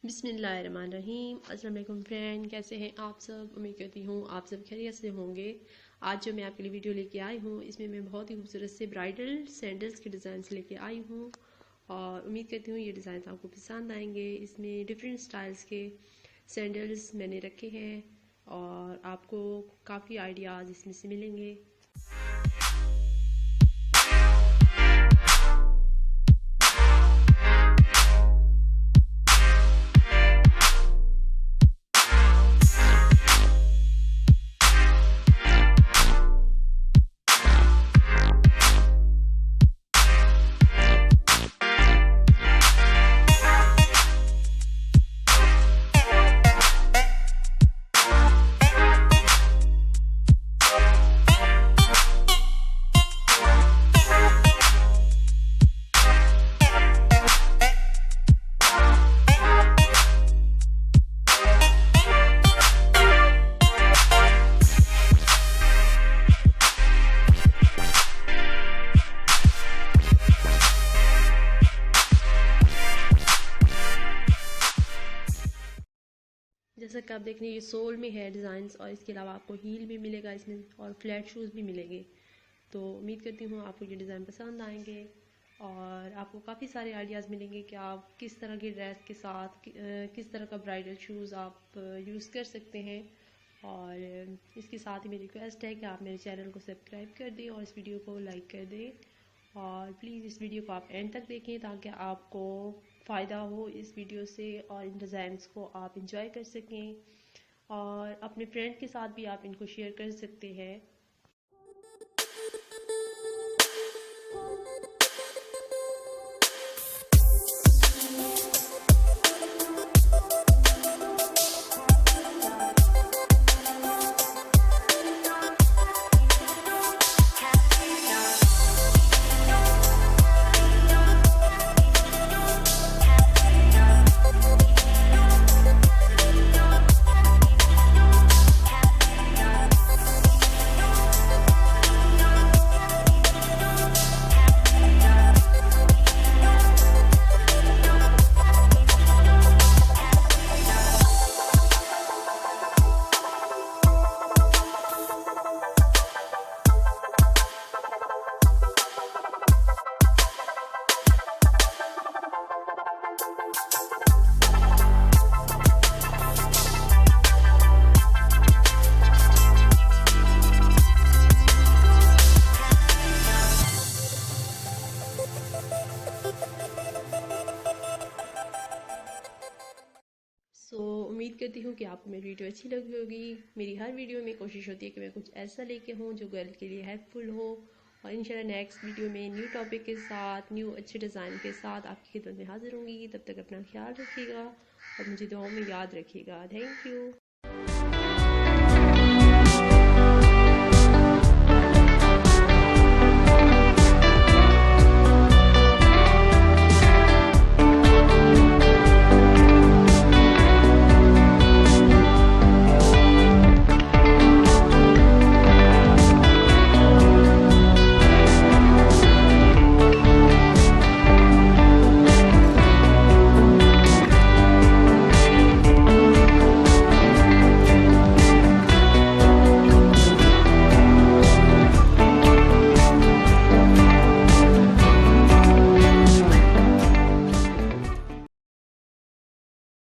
बिस्मिल्लाहिर्रहमानिर्रहीम। अस्सलाम वालेकुम फ्रेंड, कैसे हैं आप सब। उम्मीद करती हूँ आप सब खैरियत से होंगे। आज जो मैं आपके लिए वीडियो लेके आई हूँ इसमें मैं बहुत ही खूबसूरत से ब्राइडल सैंडल्स के डिज़ाइन लेके आई हूँ और उम्मीद करती हूँ ये डिज़ाइन आपको पसंद आएंगे। इसमें डिफरेंट स्टाइल्स के सैंडल्स मैंने रखे हैं और आपको काफ़ी आइडियाज़ इसमें से मिलेंगे। जैसा कि आप देख रहे हैं ये सोल में है डिज़ाइंस और इसके अलावा आपको हील भी मिलेगा इसमें और फ्लैट शूज़ भी मिलेंगे। तो उम्मीद करती हूँ आपको ये डिज़ाइन पसंद आएंगे और आपको काफ़ी सारे आइडियाज़ मिलेंगे कि आप किस तरह की ड्रेस के साथ किस तरह का ब्राइडल शूज़ आप यूज़ कर सकते हैं। और इसके साथ ही मेरी रिक्वेस्ट है कि आप मेरे चैनल को सब्सक्राइब कर दें और इस वीडियो को लाइक कर दें और प्लीज़ इस वीडियो को आप एंड तक देखें ताकि आपको फ़ायदा हो इस वीडियो से और इन डिज़ाइंस को आप इंजॉय कर सकें और अपने फ्रेंड के साथ भी आप इनको शेयर कर सकते हैं। उम्मीद करती हूँ कि आपको मेरी वीडियो अच्छी लगी होगी। मेरी हर वीडियो में कोशिश होती है कि मैं कुछ ऐसा लेके हूँ जो गर्ल के लिए हेल्पफुल हो और इंशाल्लाह नेक्स्ट वीडियो में न्यू टॉपिक के साथ न्यू अच्छे डिज़ाइन के साथ आपकी खिदमत में हाजिर होंगी। तब तक अपना ख्याल रखिएगा और मुझे दुआओं में याद रखिएगा। Thank you.